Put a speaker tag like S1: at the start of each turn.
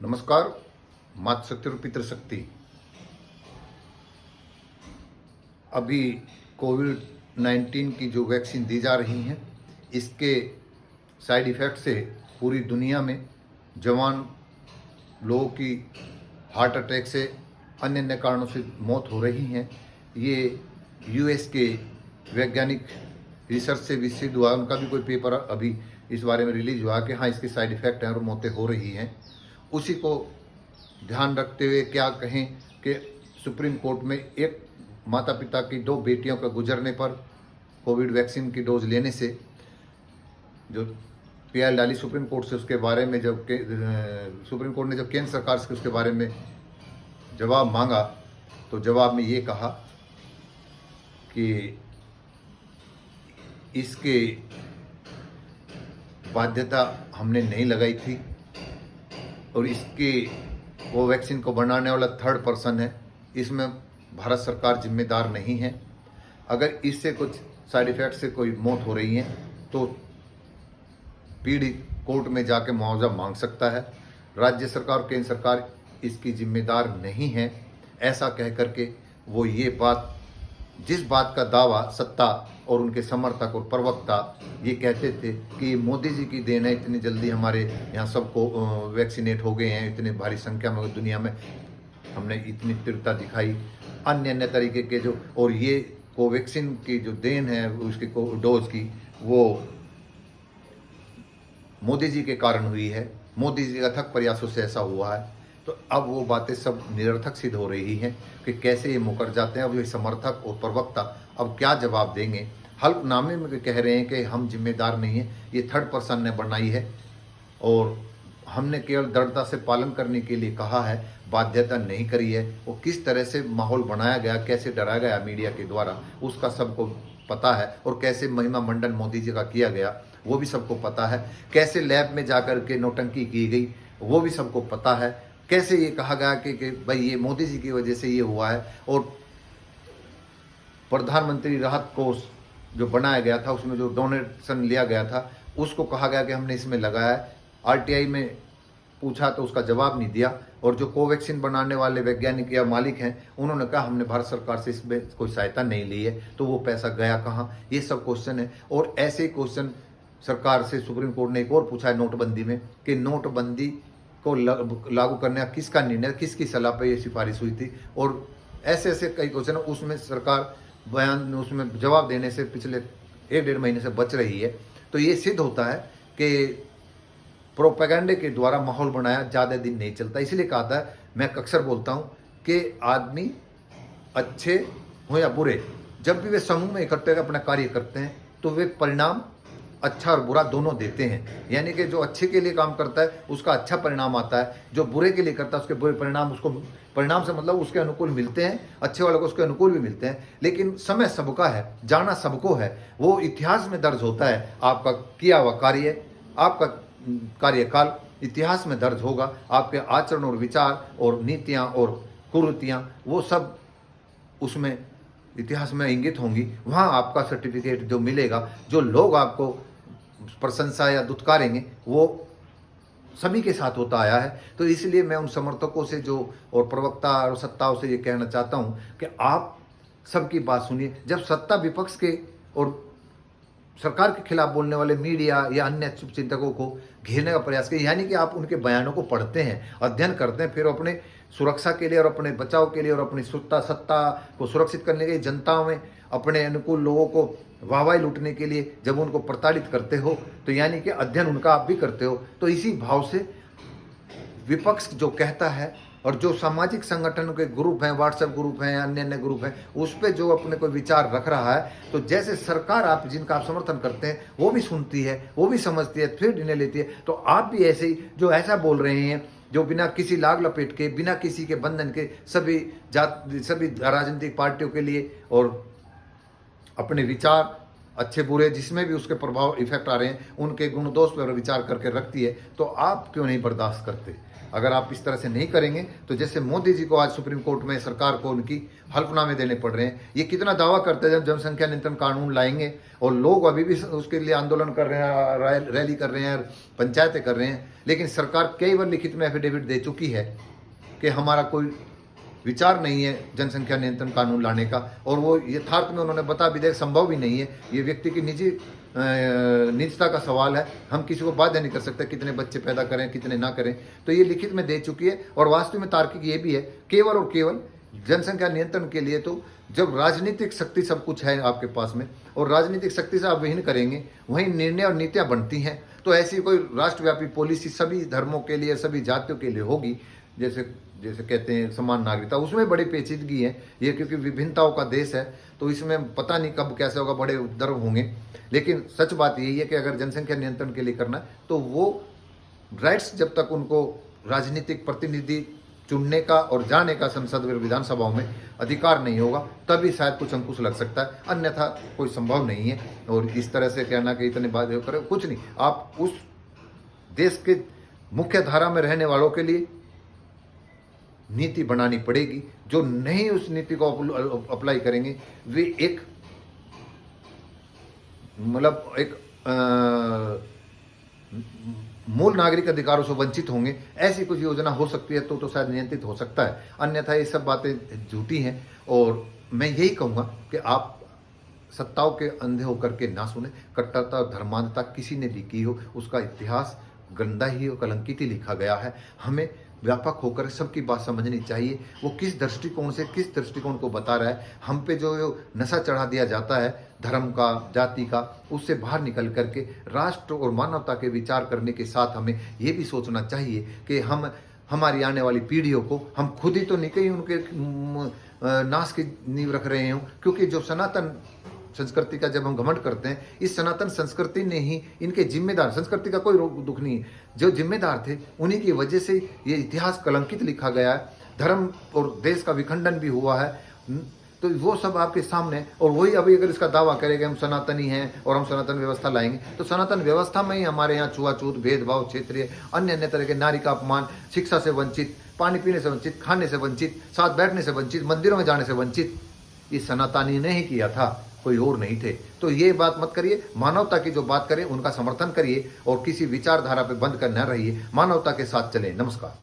S1: नमस्कार। मातृशक्ति और पितृशक्ति। अभी कोविड-19 की जो वैक्सीन दी जा रही हैं, इसके साइड इफ़ेक्ट से पूरी दुनिया में जवान लोगों की हार्ट अटैक से अन्य अन्य कारणों से मौत हो रही हैं। ये यूएस के वैज्ञानिक रिसर्च से भी सिद्ध हुआ। उनका भी कोई पेपर अभी इस बारे में रिलीज हुआ कि हाँ, इसके साइड इफ़ेक्ट हैं और मौतें हो रही हैं। उसी को ध्यान रखते हुए क्या कहें कि सुप्रीम कोर्ट में एक माता पिता की दो बेटियों का गुजरने पर कोविड वैक्सीन की डोज लेने से जो पीएल डाली सुप्रीम कोर्ट से, उसके बारे में जब सुप्रीम कोर्ट ने जब केंद्र सरकार से उसके बारे में जवाब मांगा तो जवाब में ये कहा कि इसके बाध्यता हमने नहीं लगाई थी और इसके वो वैक्सीन को बनाने वाला थर्ड पर्सन है, इसमें भारत सरकार जिम्मेदार नहीं है। अगर इससे कुछ साइड इफ़ेक्ट से कोई मौत हो रही है तो पीड़ित कोर्ट में जाके मुआवजा मांग सकता है। राज्य सरकार और केंद्र सरकार इसकी जिम्मेदार नहीं है। ऐसा कह करके वो ये बात, जिस बात का दावा सत्ता और उनके समर्थक और प्रवक्ता ये कहते थे कि मोदी जी की देन है, इतनी जल्दी हमारे यहाँ सबको वैक्सीनेट हो गए हैं, इतने भारी संख्या में दुनिया में हमने इतनी तीव्रता दिखाई, अन्य अन्य तरीके के जो, और ये कोवैक्सीन की जो देन है उसकी डोज की, वो मोदी जी के कारण हुई है। मोदी जी के अथक प्रयासों से ऐसा हुआ है। तो अब वो बातें सब निरर्थक सिद्ध हो रही हैं कि कैसे ये मुकर जाते हैं। अब ये समर्थक और प्रवक्ता अब क्या जवाब देंगे। हल्फनामे में कह रहे हैं कि हम जिम्मेदार नहीं हैं, ये थर्ड पर्सन ने बनाई है और हमने केवल दृढ़ता से पालन करने के लिए कहा है, बाध्यता नहीं करी है। वो किस तरह से माहौल बनाया गया, कैसे डराया गया मीडिया के द्वारा, उसका सबको पता है। और कैसे महिमा मंडन मोदी जी का किया गया वो भी सबको पता है। कैसे लैब में जाकर के नौटंकी की गई वो भी सबको पता है। कैसे ये कहा गया कि भाई ये मोदी जी की वजह से ये हुआ है। और प्रधानमंत्री राहत कोष जो बनाया गया था उसमें जो डोनेशन लिया गया था उसको कहा गया कि हमने इसमें लगाया है। आरटीआई में पूछा तो उसका जवाब नहीं दिया। और जो कोवैक्सीन बनाने वाले वैज्ञानिक या मालिक हैं उन्होंने कहा हमने भारत सरकार से इसमें कोई सहायता नहीं ली है। तो वो पैसा गया कहाँ, ये सब क्वेश्चन है। और ऐसे ही क्वेश्चन सरकार से सुप्रीम कोर्ट ने एक और पूछा है नोटबंदी में कि नोटबंदी को लागू करने का किसका निर्णय, किसकी सलाह पर यह सिफारिश हुई थी। और ऐसे ऐसे कई क्वेश्चन, उसमें सरकार बयान उसमें जवाब देने से पिछले 1-1.5 महीने से बच रही है। तो ये सिद्ध होता है कि प्रोपेगेंडे के द्वारा माहौल बनाया ज़्यादा दिन नहीं चलता। इसलिए कहा था, मैं अक्सर बोलता हूँ कि आदमी अच्छे हो या बुरे, जब भी वे समूह में इकट्ठे अपना कार्य करते हैं तो वे परिणाम अच्छा और बुरा दोनों देते हैं। यानी कि जो अच्छे के लिए काम करता है उसका अच्छा परिणाम आता है, जो बुरे के लिए करता है उसके बुरे परिणाम, उसको परिणाम से मतलब उसके अनुकूल मिलते हैं, अच्छे वालों को उसके अनुकूल भी मिलते हैं। लेकिन समय सबका है, जाना सबको है, वो इतिहास में दर्ज होता है। आपका किया हुआ कार्य, आपका कार्यकाल इतिहास में दर्ज होगा। आपके आचरण और विचार और नीतियाँ और कुरीतियाँ वो सब उसमें इतिहास में इंगित होंगी। वहाँ आपका सर्टिफिकेट जो मिलेगा, जो लोग आपको प्रशंसा या दुत्कारेंगे, वो सभी के साथ होता आया है। तो इसलिए मैं उन समर्थकों से जो और प्रवक्ता और सत्ताओं से ये कहना चाहता हूँ कि आप सबकी बात सुनिए। जब सत्ता विपक्ष के और सरकार के खिलाफ बोलने वाले मीडिया या अन्य चिंतकों को घेरने का प्रयास करें, यानी कि आप उनके बयानों को पढ़ते हैं, अध्ययन करते हैं, फिर अपने सुरक्षा के लिए और अपने बचाव के लिए और अपनी सत्ता को सुरक्षित करने के लिए जनता में अपने अनुकूल लोगों को वाहवाही लूटने के लिए जब उनको प्रताड़ित करते हो, तो यानी कि अध्ययन उनका आप भी करते हो। तो इसी भाव से विपक्ष जो कहता है और जो सामाजिक संगठन के ग्रुप हैं, व्हाट्सएप ग्रुप हैं, अन्य अन्य ग्रुप हैं, उस पर जो अपने कोई विचार रख रहा है, तो जैसे सरकार आप जिनका आप समर्थन करते हैं वो भी सुनती है, वो भी समझती है, फिर निर्णय लेती है। तो आप भी ऐसे ही जो ऐसा बोल रहे हैं, जो बिना किसी लाग लपेट के, बिना किसी के बंधन के, सभी राजनीतिक पार्टियों के लिए और अपने विचार अच्छे बुरे जिसमें भी उसके प्रभाव इफेक्ट आ रहे हैं उनके गुण दोष पर विचार करके रखती है, तो आप क्यों नहीं बर्दाश्त करते। अगर आप इस तरह से नहीं करेंगे तो जैसे मोदी जी को आज सुप्रीम कोर्ट में सरकार को उनकी हल्फनामे देने पड़ रहे हैं। ये कितना दावा करते हैं जब जनसंख्या नियंत्रण कानून लाएंगे, और लोग अभी भी उसके लिए आंदोलन कर रहे हैं, रैली कर रहे हैं, पंचायतें कर रहे हैं, लेकिन सरकार कई बार लिखित में एफिडेविट दे चुकी है कि हमारा कोई विचार नहीं है जनसंख्या नियंत्रण कानून लाने का, और वो यथार्थ में उन्होंने बता भी दिया संभव भी नहीं है। ये व्यक्ति की निजता का सवाल है, हम किसी को बाध्य नहीं कर सकते कितने बच्चे पैदा करें कितने ना करें, तो ये लिखित में दे चुकी है। और वास्तव में तार्किक ये भी है, केवल और केवल जनसंख्या नियंत्रण के लिए तो जब राजनीतिक शक्ति सब कुछ है आपके पास में, और राजनीतिक शक्ति से आप विहीन करेंगे, वहीं निर्णय और नीतियां बनती हैं। तो ऐसी कोई राष्ट्रव्यापी पॉलिसी सभी धर्मों के लिए, सभी जातियों के लिए होगी, जैसे जैसे कहते हैं समान नागरिकता, उसमें बड़ी पेचीदगी है ये, क्योंकि विभिन्नताओं का देश है, तो इसमें पता नहीं कब कैसे होगा, बड़े उपद्रव होंगे। लेकिन सच बात यही है कि अगर जनसंख्या नियंत्रण के लिए करना है तो वो राइट्स जब तक उनको राजनीतिक प्रतिनिधि चुनने का और जाने का संसद व विधानसभाओं में अधिकार नहीं होगा, तभी शायद कुछ अंकुश लग सकता है, अन्यथा कोई संभव नहीं है। और इस तरह से कहना कि इतने बात करें, कुछ नहीं, आप उस देश के मुख्य धारा में रहने वालों के लिए नीति बनानी पड़ेगी। जो नहीं उस नीति को अप्लाई करेंगे वे एक मतलब एक मूल नागरिक अधिकारों से वंचित होंगे। ऐसी कुछ योजना हो सकती है तो शायद नियंत्रित हो सकता है, अन्यथा ये सब बातें झूठी हैं। और मैं यही कहूँगा कि आप सत्ताओं के अंधे होकर के ना सुने। कट्टरता और धर्मांधता किसी ने भी की हो, उसका इतिहास गंदा ही और कलंकित ही लिखा गया है। हमें व्यापक होकर सबकी बात समझनी चाहिए, वो किस दृष्टिकोण से किस दृष्टिकोण को बता रहा है। हम पे जो नशा चढ़ा दिया जाता है धर्म का, जाति का, उससे बाहर निकल करके राष्ट्र और मानवता के विचार करने के साथ हमें ये भी सोचना चाहिए कि हम हमारी आने वाली पीढ़ियों को हम खुद ही तो नहीं कहीं उनके नाश की नींव रख रहे हों। क्योंकि जो सनातन संस्कृति का जब हम घमंड करते हैं, इस सनातन संस्कृति ने ही इनके जिम्मेदार, संस्कृति का कोई दुख नहीं है, जो जिम्मेदार थे उन्हीं की वजह से ये इतिहास कलंकित लिखा गया है, धर्म और देश का विखंडन भी हुआ है। तो वो सब आपके सामने, और वही अभी अगर इसका दावा करेंगे हम सनातनी हैं और हम सनातन व्यवस्था लाएंगे, तो सनातन व्यवस्था में ही हमारे यहाँ छुआछूत, भेदभाव, क्षेत्रीय अन्य अन्य तरह के, नारी का अपमान, शिक्षा से वंचित, पानी पीने से वंचित, खाने से वंचित, साथ बैठने से वंचित, मंदिरों में जाने से वंचित, ये सनातनी ने ही किया था, कोई और नहीं थे। तो ये बात मत करिए, मानवता की जो बात करें उनका समर्थन करिए और किसी विचारधारा पे बंद कर न रहिए, मानवता के साथ चलें। नमस्कार।